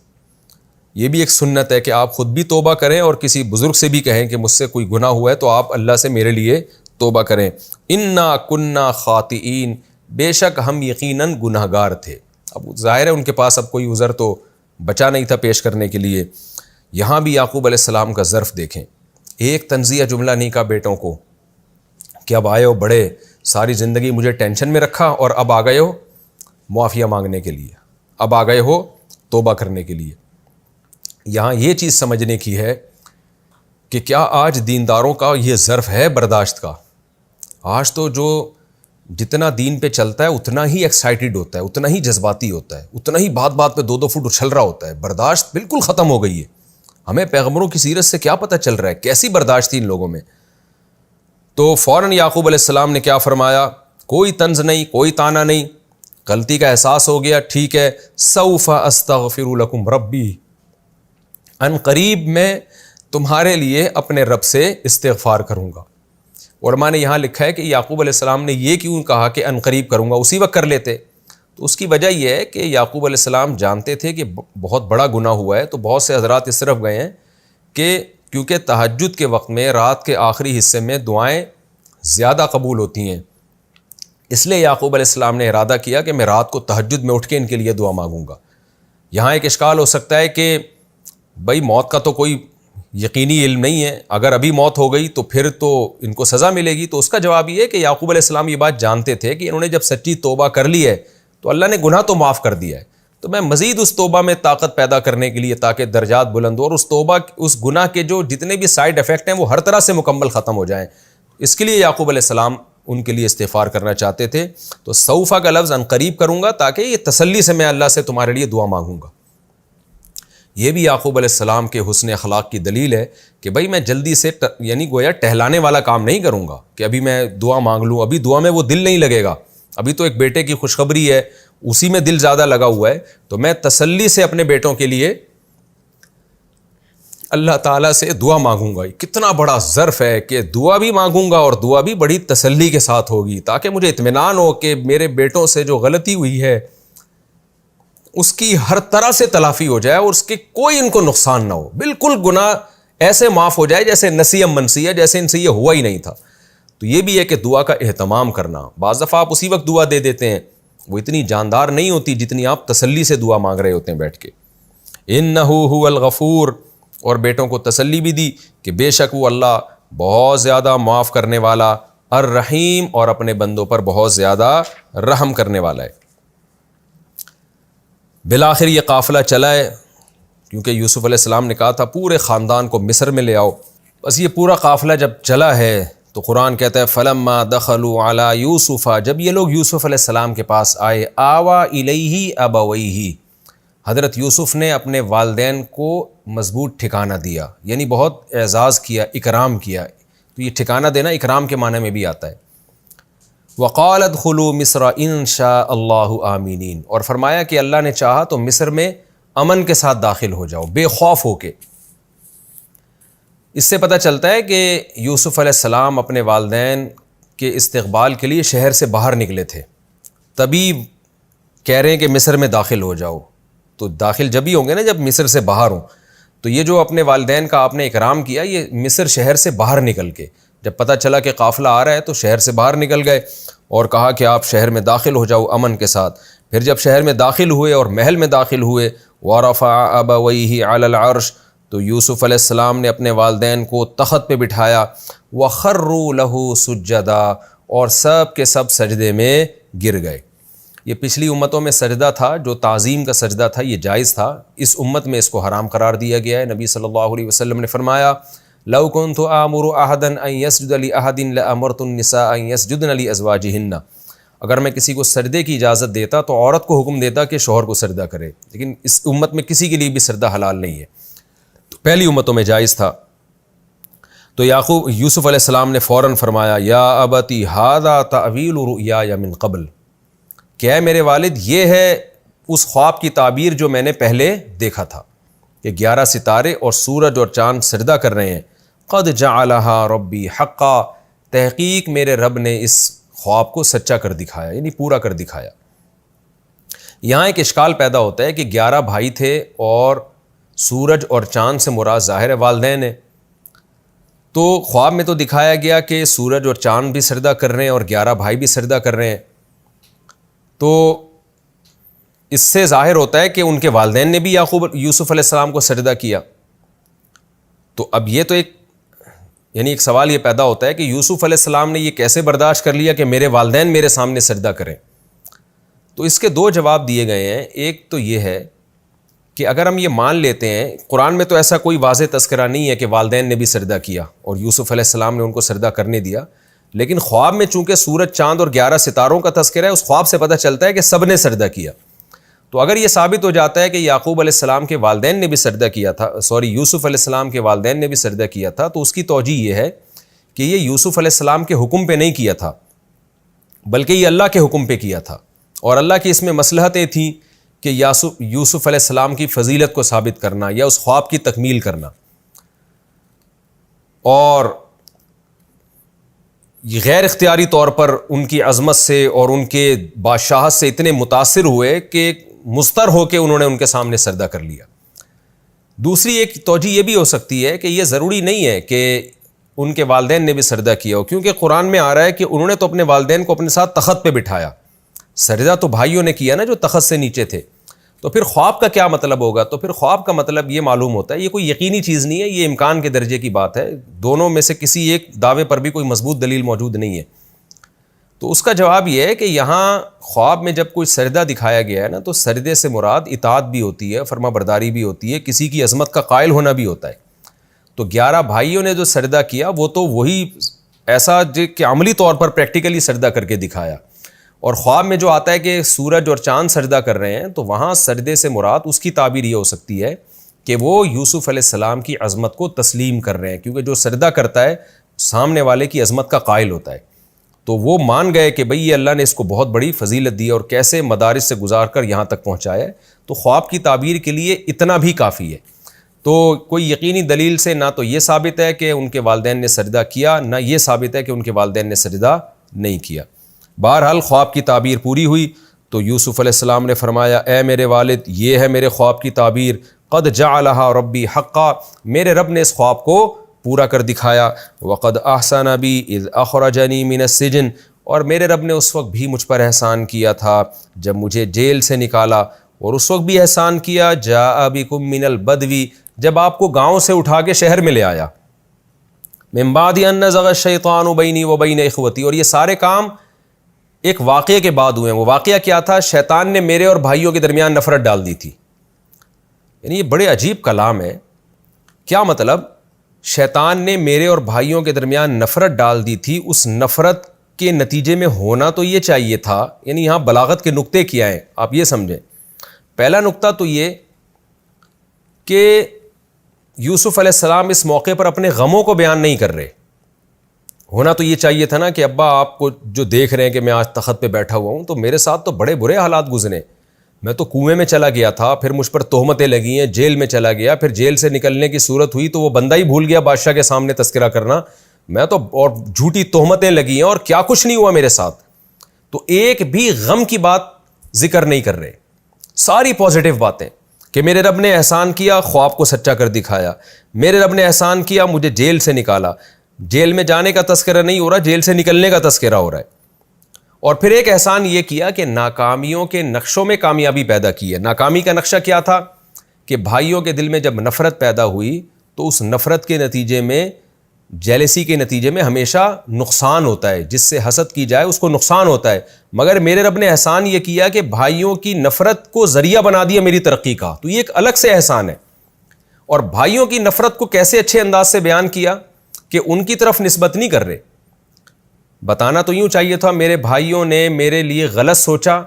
[SPEAKER 1] یہ بھی ایک سنت ہے کہ آپ خود بھی توبہ کریں اور کسی بزرگ سے بھی کہیں کہ مجھ سے کوئی گناہ ہوا ہے تو آپ اللہ سے میرے لیے توبہ کریں. انا کننا خاطئین، بے شک ہم یقیناً گناہ گار تھے. اب ظاہر ہے ان کے پاس اب کوئی عذر تو بچا نہیں تھا پیش کرنے کے لیے. یہاں بھی یعقوب علیہ السلام کا ظرف دیکھیں، ایک تنزیہ جملہ نہیں کہا بیٹوں کو کہ اب آئے ہو بڑے، ساری زندگی مجھے ٹینشن میں رکھا اور اب آ گئے ہو معافیہ مانگنے کے لیے، اب آ گئے ہو توبہ کرنے کے لیے. یہاں یہ چیز سمجھنے کی ہے کہ کیا آج دینداروں کا یہ ظرف ہے برداشت کا؟ آج تو جو جتنا دین پہ چلتا ہے اتنا ہی ایکسائٹیڈ ہوتا ہے، اتنا ہی جذباتی ہوتا ہے، اتنا ہی بات بات پہ 2 فٹ اچھل رہا ہوتا ہے. برداشت بالکل ختم ہو گئی ہے. ہمیں پیغمبروں کی سیرت سے کیا پتہ چل رہا ہے کیسی برداشت تھی ان لوگوں میں. تو فوراً یعقوب علیہ السلام نے کیا فرمایا، کوئی طنز نہیں، کوئی تانا نہیں، غلطی کا احساس ہو گیا، ٹھیک ہے، سوف استغفر لکم ربی، ان قریب میں تمہارے لیے اپنے رب سے استغفار کروں گا. علماء نے یہاں لکھا ہے کہ یعقوب علیہ السلام نے یہ کیوں کہا کہ ان قریب کروں گا، اسی وقت کر لیتے. تو اس کی وجہ یہ ہے کہ یعقوب علیہ السلام جانتے تھے کہ بہت بڑا گناہ ہوا ہے. تو بہت سے حضرات اس طرف گئے ہیں کہ کیونکہ تہجد کے وقت میں رات کے آخری حصے میں دعائیں زیادہ قبول ہوتی ہیں، اس لیے یعقوب علیہ السلام نے ارادہ کیا کہ میں رات کو تہجد میں اٹھ کے ان کے لیے دعا مانگوں گا. یہاں ایک اشکال ہو سکتا ہے کہ بھائی موت کا تو کوئی یقینی علم نہیں ہے، اگر ابھی موت ہو گئی تو پھر تو ان کو سزا ملے گی. تو اس کا جواب یہ ہے کہ یعقوب علیہ السلام یہ بات جانتے تھے کہ انہوں نے جب سچی توبہ کر لی ہے تو اللہ نے گناہ تو معاف کر دیا ہے، تو میں مزید اس توبہ میں طاقت پیدا کرنے کے لیے تاکہ درجات بلند ہو اور اس توبہ اس گناہ کے جو جتنے بھی سائیڈ افیکٹ ہیں وہ ہر طرح سے مکمل ختم ہو جائیں، اس کے لیے یعقوب علیہ السلام ان کے لیے استغفار کرنا چاہتے تھے. تو سوفا کا لفظ ان قریب کروں گا تاکہ یہ تسلی سے میں اللہ سے تمہارے لیے دعا مانگوں گا. یہ بھی یعقوب علیہ السلام کے حسن اخلاق کی دلیل ہے کہ بھائی میں جلدی سے یعنی گویا ٹہلانے والا کام نہیں کروں گا کہ ابھی میں دعا مانگ لوں، ابھی دعا میں وہ دل نہیں لگے گا، ابھی تو ایک بیٹے کی خوشخبری ہے اسی میں دل زیادہ لگا ہوا ہے. تو میں تسلی سے اپنے بیٹوں کے لیے اللہ تعالیٰ سے دعا مانگوں گا. کتنا بڑا ظرف ہے کہ دعا بھی مانگوں گا اور دعا بھی بڑی تسلی کے ساتھ ہوگی تاکہ مجھے اطمینان ہو کہ میرے بیٹوں سے جو غلطی ہوئی ہے اس کی ہر طرح سے تلافی ہو جائے اور اس کے کوئی ان کو نقصان نہ ہو، بالکل گناہ ایسے معاف ہو جائے جیسے نسیم منسیہ، جیسے ان سے یہ ہوا ہی نہیں تھا. تو یہ بھی ہے کہ دعا کا اہتمام کرنا. بعض دفعہ آپ اسی وقت دعا دے دیتے ہیں، وہ اتنی جاندار نہیں ہوتی جتنی آپ تسلی سے دعا مانگ رہے ہوتے ہیں بیٹھ کے. انہ هو الغفور، اور بیٹوں کو تسلی بھی دی کہ بے شک وہ اللہ بہت زیادہ معاف کرنے والا الرحیم اور اپنے بندوں پر بہت زیادہ رحم کرنے والا ہے۔ بالآخر یہ قافلہ چلا ہے، کیونکہ یوسف علیہ السلام نے کہا تھا پورے خاندان کو مصر میں لے آؤ۔ بس یہ پورا قافلہ جب چلا ہے تو قرآن کہتا ہے فلما دخلوا علی یوسف، جب یہ لوگ یوسف علیہ السلام کے پاس آئے، آوا الیہ ابویہ، حضرت یوسف نے اپنے والدین کو مضبوط ٹھکانہ دیا، یعنی بہت اعزاز کیا، اکرام کیا۔ تو یہ ٹھکانہ دینا اکرام کے معنی میں بھی آتا ہے۔ وقال ادخلوا مصر ان شاء اللہ آمینین، اور فرمایا کہ اللہ نے چاہا تو مصر میں امن کے ساتھ داخل ہو جاؤ، بے خوف ہو کے۔ اس سے پتہ چلتا ہے کہ یوسف علیہ السلام اپنے والدین کے استقبال کے لیے شہر سے باہر نکلے تھے، تبھی کہہ رہے ہیں کہ مصر میں داخل ہو جاؤ۔ تو داخل جب ہی ہوں گے نا جب مصر سے باہر ہوں۔ تو یہ جو اپنے والدین کا آپ نے اکرام کیا، یہ مصر شہر سے باہر نکل کے، جب پتہ چلا کہ قافلہ آ رہا ہے تو شہر سے باہر نکل گئے اور کہا کہ آپ شہر میں داخل ہو جاؤ امن کے ساتھ۔ پھر جب شہر میں داخل ہوئے اور محل میں داخل ہوئے، وَرَفَعَ أَبَوَيْهِ عَلَى الْعَرْشِ، تو یوسف علیہ السلام نے اپنے والدین کو تخت پہ بٹھایا، وَخَرُّوا لَهُ سُجَّدًا، اور سب کے سب سجدے میں گر گئے۔ یہ پچھلی امتوں میں سجدہ تھا جو تعظیم کا سجدہ تھا، یہ جائز تھا، اس امت میں اس کو حرام قرار دیا گیا ہے۔ نبی صلی اللہ علیہ وسلم نے فرمایا لو كنت آمر احدا ان يسجد لاحد لامرت النساء ان يسجدن لازواجهن، اگر میں کسی کو سجدے کی اجازت دیتا تو عورت کو حکم دیتا کہ شوہر کو سجدہ کرے، لیکن اس امت میں کسی کے لیے بھی سجدہ حلال نہیں ہے، تو پہلی امتوں میں جائز تھا۔ تو یوسف علیہ السلام نے فوراً فرمایا یا ابتی ھذا تأویل رؤیای من قبل، کہ اے میرے والد یہ ہے اس خواب کی تعبیر جو میں نے پہلے دیکھا تھا، کہ 11 ستارے اور سورج اور چاند سجدہ کر رہے ہیں۔ قد جعلها ربی حقا، تحقیق میرے رب نے اس خواب کو سچا کر دکھایا، یعنی پورا کر دکھایا۔ یہاں ایک اشکال پیدا ہوتا ہے کہ 11 بھائی تھے اور سورج اور چاند سے مراد ظاہر ہے والدین ہیں، تو خواب میں تو دکھایا گیا کہ سورج اور چاند بھی سجدہ کر رہے ہیں اور 11 بھائی بھی سجدہ کر رہے ہیں، تو اس سے ظاہر ہوتا ہے کہ ان کے والدین نے بھی یوسف علیہ السلام کو سجدہ کیا۔ تو اب یہ تو ایک سوال یہ پیدا ہوتا ہے کہ یوسف علیہ السلام نے یہ کیسے برداشت کر لیا کہ میرے والدین میرے سامنے سجدہ کریں؟ تو اس کے 2 جواب دیے گئے ہیں۔ ایک تو یہ ہے کہ اگر ہم یہ مان لیتے ہیں، قرآن میں تو ایسا کوئی واضح تذکرہ نہیں ہے کہ والدین نے بھی سجدہ کیا اور یوسف علیہ السلام نے ان کو سجدہ کرنے دیا، لیکن خواب میں چونکہ سورج چاند اور 11 ستاروں کا تذکرہ ہے، اس خواب سے پتہ چلتا ہے کہ سب نے سجدہ کیا۔ تو اگر یہ ثابت ہو جاتا ہے کہ یعقوب علیہ السلام کے والدین نے بھی سجدہ کیا تھا، یوسف علیہ السلام کے والدین نے بھی سجدہ کیا تھا، تو اس کی توجہ یہ ہے کہ یہ یوسف علیہ السلام کے حکم پہ نہیں کیا تھا، بلکہ یہ اللہ کے حکم پہ کیا تھا، اور اللہ کی اس میں مصلحتیں تھیں کہ یوسف علیہ السلام کی فضیلت کو ثابت کرنا یا اس خواب کی تکمیل کرنا۔ اور یہ غیر اختیاری طور پر ان کی عظمت سے اور ان کے بادشاہت سے اتنے متاثر ہوئے کہ مضطر ہو کے انہوں نے ان کے سامنے سجدہ کر لیا۔ دوسری ایک توجہ یہ بھی ہو سکتی ہے کہ یہ ضروری نہیں ہے کہ ان کے والدین نے بھی سجدہ کیا ہو، کیونکہ قرآن میں آ رہا ہے کہ انہوں نے تو اپنے والدین کو اپنے ساتھ تخت پہ بٹھایا، سجدہ تو بھائیوں نے کیا نا جو تخت سے نیچے تھے۔ تو پھر خواب کا کیا مطلب ہوگا؟ تو پھر خواب کا مطلب یہ معلوم ہوتا ہے، یہ کوئی یقینی چیز نہیں ہے، یہ امکان کے درجے کی بات ہے، دونوں میں سے کسی ایک دعوے پر بھی کوئی مضبوط دلیل موجود نہیں ہے۔ تو اس کا جواب یہ ہے کہ یہاں خواب میں جب کوئی سجدہ دکھایا گیا ہے نا، تو سجدے سے مراد اطاعت بھی ہوتی ہے، فرما برداری بھی ہوتی ہے، کسی کی عظمت کا قائل ہونا بھی ہوتا ہے۔ تو 11 بھائیوں نے جو سجدہ کیا وہ تو وہی ایسا کہ عملی طور پر پریکٹیکلی سجدہ کر کے دکھایا، اور خواب میں جو آتا ہے کہ سورج اور چاند سجدہ کر رہے ہیں، تو وہاں سجدے سے مراد اس کی تعبیر یہ ہو سکتی ہے کہ وہ یوسف علیہ السلام کی عظمت کو تسلیم کر رہے ہیں، کیونکہ جو سجدہ کرتا ہے سامنے والے کی عظمت کا قائل ہوتا ہے، تو وہ مان گئے کہ بھئی یہ اللہ نے اس کو بہت بڑی فضیلت دی اور کیسے مدارس سے گزار کر یہاں تک پہنچایا ہے۔ تو خواب کی تعبیر کے لیے اتنا بھی کافی ہے۔ تو کوئی یقینی دلیل سے نہ تو یہ ثابت ہے کہ ان کے والدین نے سجدہ کیا، نہ یہ ثابت ہے کہ ان کے والدین نے سجدہ نہیں کیا۔ بہرحال خواب کی تعبیر پوری ہوئی تو یوسف علیہ السلام نے فرمایا اے میرے والد، یہ ہے میرے خواب کی تعبیر، قد جعلها ربی حقا، میرے رب نے اس خواب کو پورا کر دکھایا، وقد احسن بی اذ اخرجنی من السجن، اور میرے رب نے اس وقت بھی مجھ پر احسان کیا تھا جب مجھے جیل سے نکالا، اور اس وقت بھی احسان کیا جاء بکم من البدو، جب آپ کو گاؤں سے اٹھا کے شہر میں لے آیا۔ من بعد ان نزغ الشیطان بینی و بین اخوتی. اور یہ سارے کام ایک واقعے کے بعد ہوئے ہیں. وہ واقعہ کیا تھا؟ شیطان نے میرے اور بھائیوں کے درمیان نفرت ڈال دی تھی. یعنی یہ بڑے عجیب کلام ہے. کیا مطلب؟ شیطان نے میرے اور بھائیوں کے درمیان نفرت ڈال دی تھی. اس نفرت کے نتیجے میں ہونا تو یہ چاہیے تھا. یعنی یہاں بلاغت کے نقطے کیا ہیں آپ یہ سمجھیں. پہلا نقطہ تو یہ کہ یوسف علیہ السلام اس موقع پر اپنے غموں کو بیان نہیں کر رہے. ہونا تو یہ چاہیے تھا نا کہ ابا آپ کو جو دیکھ رہے ہیں کہ میں آج تخت پہ بیٹھا ہوا ہوں تو میرے ساتھ تو بڑے برے حالات گزرے. میں تو کنویں میں چلا گیا تھا, پھر مجھ پر تہمتیں لگی ہیں, جیل میں چلا گیا, پھر جیل سے نکلنے کی صورت ہوئی تو وہ بندہ ہی بھول گیا بادشاہ کے سامنے تذکرہ کرنا. میں تو اور جھوٹی تہمتیں لگی ہیں اور کیا کچھ نہیں ہوا میرے ساتھ. تو ایک بھی غم کی بات ذکر نہیں کر رہے. ساری پازیٹیو باتیں کہ میرے رب نے احسان کیا, خواب کو سچا کر دکھایا. میرے رب نے احسان کیا, مجھے جیل سے نکالا. جیل میں جانے کا تذکرہ نہیں ہو رہا, جیل سے نکلنے کا تذکرہ ہو رہا ہے. اور پھر ایک احسان یہ کیا کہ ناکامیوں کے نقشوں میں کامیابی پیدا کی ہے. ناکامی کا نقشہ کیا تھا کہ بھائیوں کے دل میں جب نفرت پیدا ہوئی تو اس نفرت کے نتیجے میں, جیلسی کے نتیجے میں ہمیشہ نقصان ہوتا ہے. جس سے حسد کی جائے اس کو نقصان ہوتا ہے. مگر میرے رب نے احسان یہ کیا کہ بھائیوں کی نفرت کو ذریعہ بنا دیا میری ترقی کا. تو یہ ایک الگ سے احسان ہے. اور بھائیوں کی نفرت کو کیسے اچھے انداز سے بیان کیا کہ ان کی طرف نسبت نہیں کر رہے. بتانا تو یوں چاہیے تھا میرے بھائیوں نے میرے لیے غلط سوچا,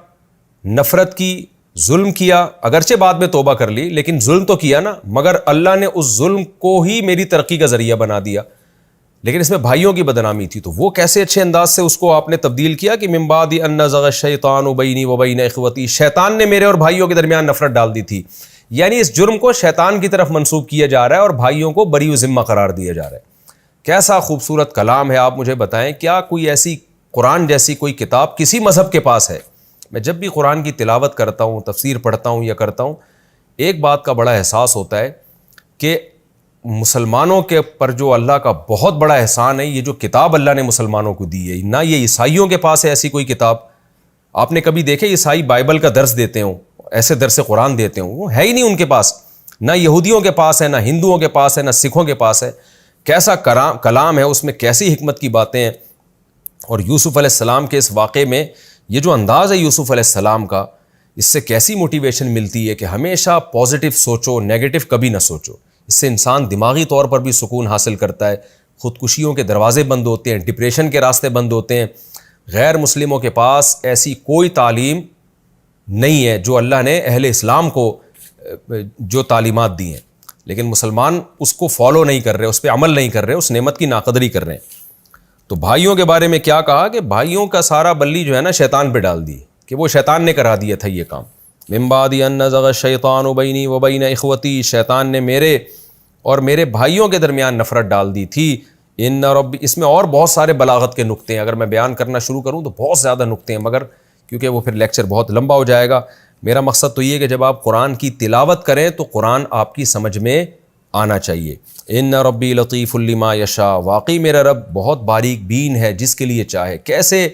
[SPEAKER 1] نفرت کی, ظلم کیا. اگرچہ بعد میں توبہ کر لی لیکن ظلم تو کیا نا. مگر اللہ نے اس ظلم کو ہی میری ترقی کا ذریعہ بنا دیا. لیکن اس میں بھائیوں کی بدنامی تھی. تو وہ کیسے اچھے انداز سے اس کو آپ نے تبدیل کیا کہ من بعد ان نزغ الشیطان بینی و بین اخوتی. شیطان نے میرے اور بھائیوں کے درمیان نفرت ڈال دی تھی. یعنی اس جرم کو شیطان کی طرف منسوب کیا جا رہا ہے اور بھائیوں کو بری و ذمہ قرار دیا جا رہا ہے. کیسا خوبصورت کلام ہے. آپ مجھے بتائیں کیا کوئی ایسی قرآن جیسی کوئی کتاب کسی مذہب کے پاس ہے؟ میں جب بھی قرآن کی تلاوت کرتا ہوں, تفسیر پڑھتا ہوں یا کرتا ہوں, ایک بات کا بڑا احساس ہوتا ہے کہ مسلمانوں کے پر جو اللہ کا بہت بڑا احسان ہے, یہ جو کتاب اللہ نے مسلمانوں کو دی ہے. نہ یہ عیسائیوں کے پاس ہے ایسی کوئی کتاب. آپ نے کبھی دیکھے عیسائی بائبل کا درس دیتے ہوں, ایسے درس قرآن دیتے ہوں؟ وہ ہے ہی نہیں ان کے پاس. نہ یہودیوں کے پاس ہے, نہ ہندوؤں کے پاس ہے, نہ سکھوں کے پاس ہے. کیسا کلام ہے, اس میں کیسی حکمت کی باتیں ہیں. اور یوسف علیہ السلام کے اس واقعے میں یہ جو انداز ہے یوسف علیہ السلام کا, اس سے کیسی موٹیویشن ملتی ہے کہ ہمیشہ پازیٹیو سوچو, نیگیٹو کبھی نہ سوچو. اس سے انسان دماغی طور پر بھی سکون حاصل کرتا ہے. خودکشیوں کے دروازے بند ہوتے ہیں, ڈپریشن کے راستے بند ہوتے ہیں. غیر مسلموں کے پاس ایسی کوئی تعلیم نہیں ہے جو اللہ نے اہل اسلام کو جو تعلیمات دی ہیں, لیکن مسلمان اس کو فالو نہیں کر رہے, اس پہ عمل نہیں کر رہے, اس نعمت کی ناقدری کر رہے ہیں. تو بھائیوں کے بارے میں کیا کہا کہ بھائیوں کا سارا بلی جو ہے نا شیطان پہ ڈال دی کہ وہ شیطان نے کرا دیا تھا یہ کام. من بعد ان نزغ الشیطان بینی و بین اخوتی. شیطان نے میرے اور میرے بھائیوں کے درمیان نفرت ڈال دی تھی. ان ربی, اس میں اور بہت سارے بلاغت کے نقطے ہیں. اگر میں بیان کرنا شروع کروں تو بہت زیادہ نقطے ہیں, مگر کیونکہ وہ پھر لیکچر بہت لمبا ہو جائے گا. میرا مقصد تو یہ ہے کہ جب آپ قرآن کی تلاوت کریں تو قرآن آپ کی سمجھ میں آنا چاہیے. ان ربی لطیف لما یشاء. واقعی میرا رب بہت باریک بین ہے جس کے لیے چاہے. کیسے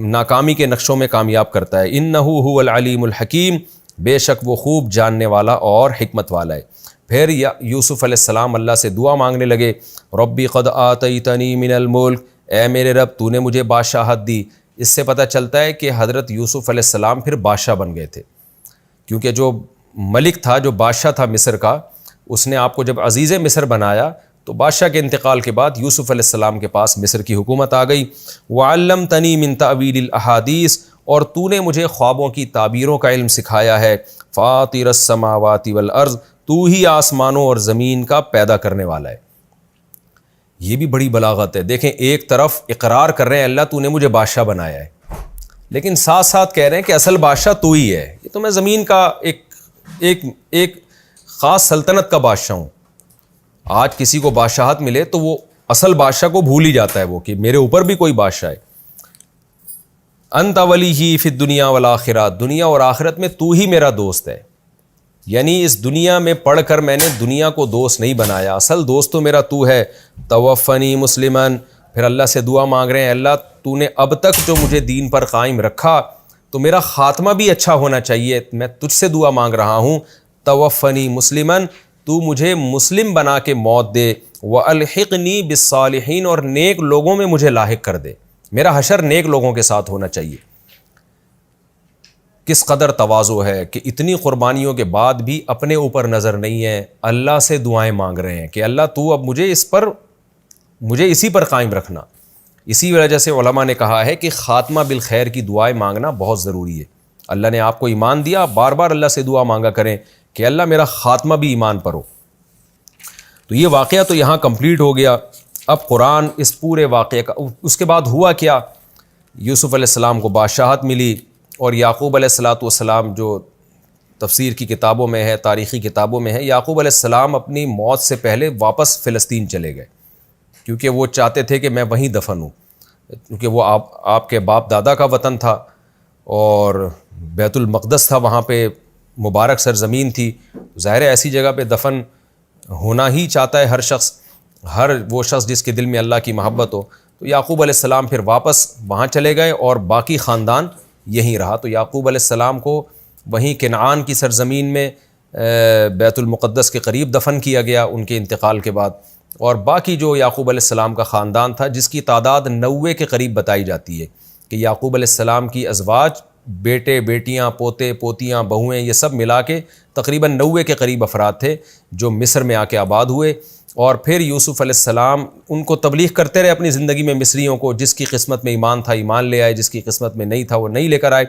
[SPEAKER 1] ناکامی کے نقشوں میں کامیاب کرتا ہے. انہ هو العلیم الحکیم. بے شک وہ خوب جاننے والا اور حکمت والا ہے. پھر یوسف علیہ السلام اللہ سے دعا مانگنے لگے, ربی قد آتیتنی من الملک. اے میرے رب تو نے مجھے بادشاہت دی. اس سے پتہ چلتا ہے کہ حضرت یوسف علیہ السلام پھر بادشاہ بن گئے تھے, کیونکہ جو ملک تھا, جو بادشاہ تھا مصر کا, اس نے آپ کو جب عزیز مصر بنایا تو بادشاہ کے انتقال کے بعد یوسف علیہ السلام کے پاس مصر کی حکومت آ گئی. وعلمتنی من تأویل الاحادیث. اور تو نے مجھے خوابوں کی تعبیروں کا علم سکھایا ہے. فاطر السماوات والارض. تو ہی آسمانوں اور زمین کا پیدا کرنے والا ہے. یہ بھی بڑی بلاغت ہے. دیکھیں ایک طرف اقرار کر رہے ہیں اللہ تو نے مجھے بادشاہ بنایا ہے, لیکن ساتھ ساتھ کہہ رہے ہیں کہ اصل بادشاہ تو ہی ہے. یہ تو میں زمین کا ایک خاص سلطنت کا بادشاہ ہوں. آج کسی کو بادشاہت ملے تو وہ اصل بادشاہ کو بھول ہی جاتا ہے, وہ کہ میرے اوپر بھی کوئی بادشاہ ہے. انت ولیہ فی الدنیا والآخرہ. دنیا اور آخرت میں تو ہی میرا دوست ہے. یعنی اس دنیا میں پڑھ کر میں نے دنیا کو دوست نہیں بنایا, اصل دوست تو میرا تو ہے. توفنی مسلمن. پھر اللہ سے دعا مانگ رہے ہیں, اللہ تو نے اب تک جو مجھے دین پر قائم رکھا تو میرا خاتمہ بھی اچھا ہونا چاہیے. میں تجھ سے دعا مانگ رہا ہوں, توفنی مسلمن, تو مجھے مسلم بنا کے موت دے. وَأَلْحِقْنِي بِالصَّالِحِينَ، اور نیک لوگوں میں مجھے لاحق کر دے، میرا حشر نیک لوگوں کے ساتھ ہونا چاہیے۔ کس قدر تواضع ہے کہ اتنی قربانیوں کے بعد بھی اپنے اوپر نظر نہیں ہے، اللہ سے دعائیں مانگ رہے ہیں کہ اللہ تو اب مجھے اسی پر قائم رکھنا۔ اسی وجہ سے علماء نے کہا ہے کہ خاتمہ بالخیر کی دعائیں مانگنا بہت ضروری ہے۔ اللہ نے آپ کو ایمان دیا، بار بار اللہ سے دعا مانگا کریں کہ اللہ میرا خاتمہ بھی ایمان پر ہو۔ تو یہ واقعہ تو یہاں کمپلیٹ ہو گیا۔ اب قرآن اس پورے واقعے کا، اس کے بعد ہوا کیا؟ یوسف علیہ السلام کو بادشاہت ملی، اور یعقوب علیہ السلام جو تفسیر کی کتابوں میں ہے، تاریخی کتابوں میں ہے، یعقوب علیہ السلام اپنی موت سے پہلے واپس فلسطین چلے گئے، کیونکہ وہ چاہتے تھے کہ میں وہیں دفن ہوں، کیونکہ وہ آپ کے باپ دادا کا وطن تھا اور بیت المقدس تھا، وہاں پہ مبارک سرزمین تھی۔ ظاہر ہے ایسی جگہ پہ دفن ہونا ہی چاہتا ہے ہر وہ شخص جس کے دل میں اللہ کی محبت ہو۔ تو یعقوب علیہ السلام پھر واپس وہاں چلے گئے اور باقی خاندان یہیں رہا۔ تو یعقوب علیہ السلام کو وہیں کنعان کی سرزمین میں بیت المقدس کے قریب دفن کیا گیا ان کے انتقال کے بعد، اور باقی جو یعقوب علیہ السلام کا خاندان تھا، جس کی تعداد 90 کے قریب بتائی جاتی ہے کہ یعقوب علیہ السلام کی ازواج، بیٹے بیٹیاں، پوتے پوتیاں، بہویں، یہ سب ملا کے تقریباً 90 کے قریب افراد تھے جو مصر میں آ کے آباد ہوئے۔ اور پھر یوسف علیہ السلام ان کو تبلیغ کرتے رہے اپنی زندگی میں، مصریوں کو، جس کی قسمت میں ایمان تھا ایمان لے آئے، جس کی قسمت میں نہیں تھا وہ نہیں لے کر آئے۔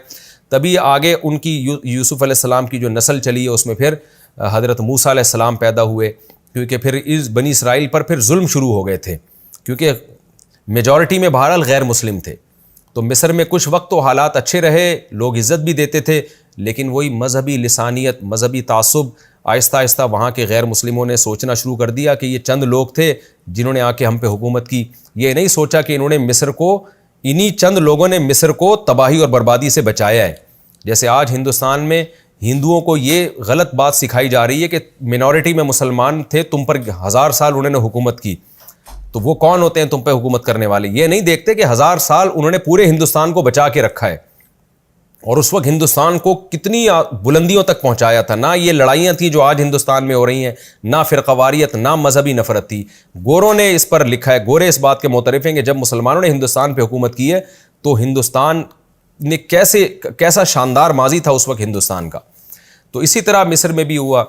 [SPEAKER 1] تبھی آگے ان کی یوسف علیہ السلام کی جو نسل چلی ہے اس میں پھر حضرت موسیٰ علیہ السلام پیدا ہوئے، کیونکہ پھر اس بنی اسرائیل پر پھر ظلم شروع ہو گئے تھے، کیونکہ میجورٹی میں بہرحال غیر مسلم تھے۔ تو مصر میں کچھ وقت تو حالات اچھے رہے، لوگ عزت بھی دیتے تھے، لیکن وہی مذہبی لسانیت، مذہبی تعصب، آہستہ آہستہ وہاں کے غیر مسلموں نے سوچنا شروع کر دیا کہ یہ چند لوگ تھے جنہوں نے آ کے ہم پہ حکومت کی۔ یہ نہیں سوچا کہ انہی چند لوگوں نے مصر کو تباہی اور بربادی سے بچایا ہے۔ جیسے آج ہندوستان میں ہندوؤں کو یہ غلط بات سکھائی جا رہی ہے کہ منورٹی میں مسلمان تھے، تم پر 1000 سال انہوں نے حکومت کی، تو وہ کون ہوتے ہیں تم پہ حکومت کرنے والے؟ یہ نہیں دیکھتے کہ 1000 سال انہوں نے پورے ہندوستان کو بچا کے رکھا ہے، اور اس وقت ہندوستان کو کتنی بلندیوں تک پہنچایا تھا۔ نہ یہ لڑائیاں تھیں جو آج ہندوستان میں ہو رہی ہیں، نہ فرقہ واریت، نہ مذہبی نفرت تھی۔ گوروں نے اس پر لکھا ہے، گورے اس بات کے معترف ہیں کہ جب مسلمانوں نے ہندوستان پہ حکومت کی ہے تو ہندوستان نے کیسا شاندار ماضی تھا اس وقت ہندوستان کا۔ تو اسی طرح مصر میں بھی ہوا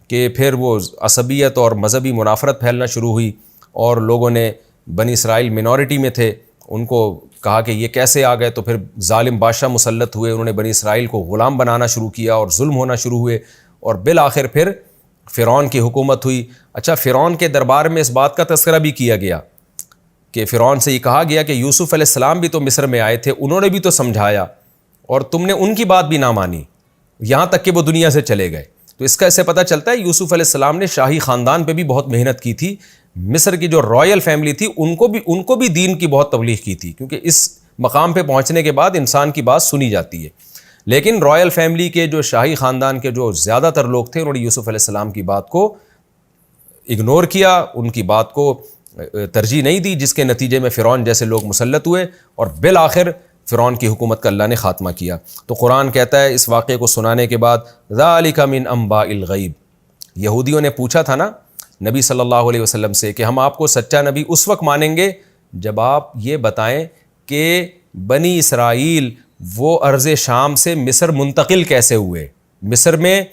[SPEAKER 1] کہ پھر وہ عصبیت اور مذہبی منافرت پھیلنا شروع ہوئی، اور لوگوں نے، بنی اسرائیل منورٹی میں تھے، ان کو کہا کہ یہ کیسے آ گئے، تو پھر ظالم بادشاہ مسلط ہوئے، انہوں نے بنی اسرائیل کو غلام بنانا شروع کیا اور ظلم ہونا شروع ہوئے، اور بالآخر پھر فرعون کی حکومت ہوئی۔ اچھا، فرعون کے دربار میں اس بات کا تذکرہ بھی کیا گیا کہ فرعون سے یہ کہا گیا کہ یوسف علیہ السلام بھی تو مصر میں آئے تھے، انہوں نے بھی تو سمجھایا اور تم نے ان کی بات بھی نہ مانی، یہاں تک کہ وہ دنیا سے چلے گئے۔ تو اس کا اس سے پتہ چلتا ہے یوسف علیہ السلام نے شاہی خاندان پہ بھی بہت محنت کی تھی، مصر کی جو رائل فیملی تھی ان کو بھی دین کی بہت تبلیغ کی تھی، کیونکہ اس مقام پہ پہنچنے کے بعد انسان کی بات سنی جاتی ہے۔ لیکن رائل فیملی کے جو شاہی خاندان کے جو زیادہ تر لوگ تھے، انہوں نے یوسف علیہ السلام کی بات کو اگنور کیا، ان کی بات کو ترجیح نہیں دی، جس کے نتیجے میں فرعون جیسے لوگ مسلط ہوئے، اور بالآخر فرعون کی حکومت کا اللہ نے خاتمہ کیا۔ تو قرآن کہتا ہے اس واقعے کو سنانے کے بعد ذَلِكَ مِنْ أَنْبَاءِ الْغَيْبِ، یہودیوں نے پوچھا تھا نا نبی صلی اللہ علیہ وسلم سے کہ ہم آپ کو سچا نبی اس وقت مانیں گے جب آپ یہ بتائیں کہ بنی اسرائیل وہ ارض شام سے مصر منتقل کیسے ہوئے، مصر میں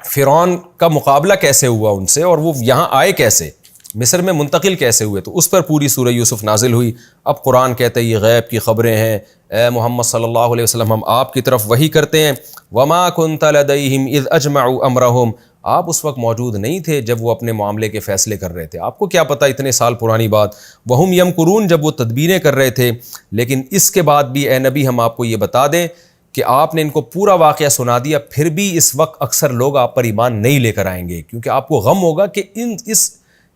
[SPEAKER 1] فرعون کا مقابلہ کیسے ہوا ان سے، اور وہ یہاں آئے کیسے، مصر میں منتقل کیسے ہوئے۔ تو اس پر پوری سورہ یوسف نازل ہوئی۔ اب قرآن کہتا ہے یہ غیب کی خبریں ہیں، اے محمد صلی اللہ علیہ وسلم ہم آپ کی طرف وحی کرتے ہیں۔ وما كنت لديهم اذ اجمعوا امرهم، آپ اس وقت موجود نہیں تھے جب وہ اپنے معاملے کے فیصلے کر رہے تھے، آپ کو کیا پتہ اتنے سال پرانی بات۔ وہم یمکرون، جب وہ تدبیریں کر رہے تھے۔ لیکن اس کے بعد بھی اے نبی ہم آپ کو یہ بتا دیں کہ آپ نے ان کو پورا واقعہ سنا دیا، پھر بھی اس وقت اکثر لوگ آپ پر ایمان نہیں لے کر آئیں گے، کیونکہ آپ کو غم ہوگا کہ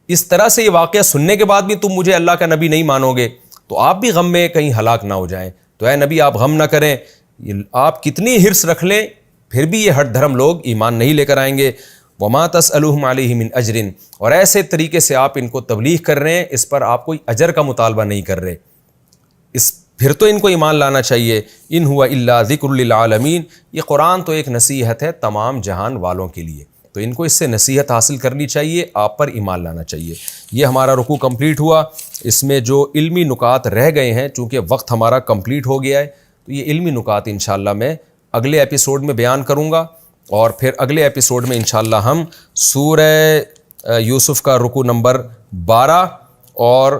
[SPEAKER 1] اس طرح سے یہ واقعہ سننے کے بعد بھی تم مجھے اللہ کا نبی نہیں مانو گے، تو آپ بھی غم میں کہیں ہلاک نہ ہو جائیں۔ تو اے نبی آپ غم نہ کریں، آپ کتنی حرص رکھ لیں پھر بھی یہ ہٹ دھرم لوگ ایمان نہیں لے کر آئیں گے۔ وما تسألهم علیہ من اجر، اور ایسے طریقے سے آپ ان کو تبلیغ کر رہے ہیں، اس پر آپ کوئی اجر کا مطالبہ نہیں کر رہے، پھر تو ان کو ایمان لانا چاہیے۔ ان ہوا الا ذکر للعالمین، یہ قرآن تو ایک نصیحت ہے تمام جہان والوں کے لیے۔ تو ان کو اس سے نصیحت حاصل کرنی چاہیے، آپ پر ایمان لانا چاہیے۔ یہ ہمارا رکوع کمپلیٹ ہوا۔ اس میں جو علمی نکات رہ گئے ہیں، چونکہ وقت ہمارا کمپلیٹ ہو گیا ہے، تو یہ علمی نکات انشاءاللہ میں اگلے ایپیسوڈ میں بیان کروں گا، اور پھر اگلے ایپیسوڈ میں انشاءاللہ ہم سورہ یوسف کا رکوع نمبر 12 اور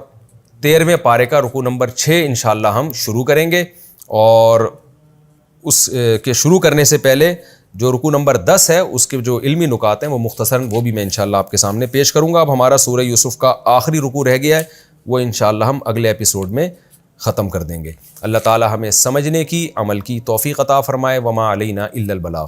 [SPEAKER 1] 13ویں پارے کا رکوع نمبر 6 انشاءاللہ ہم شروع کریں گے۔ اور اس کے شروع کرنے سے پہلے جو رکوع نمبر 10 ہے اس کے جو علمی نکات ہیں وہ مختصراً وہ بھی میں انشاءاللہ آپ کے سامنے پیش کروں گا۔ اب ہمارا سورہ یوسف کا آخری رکوع رہ گیا ہے، وہ انشاءاللہ ہم اگلے ایپیسوڈ میں ختم کر دیں گے۔ اللہ تعالی ہمیں سمجھنے کی، عمل کی توفیق عطا فرمائے۔ وما علینا الا البلاغ۔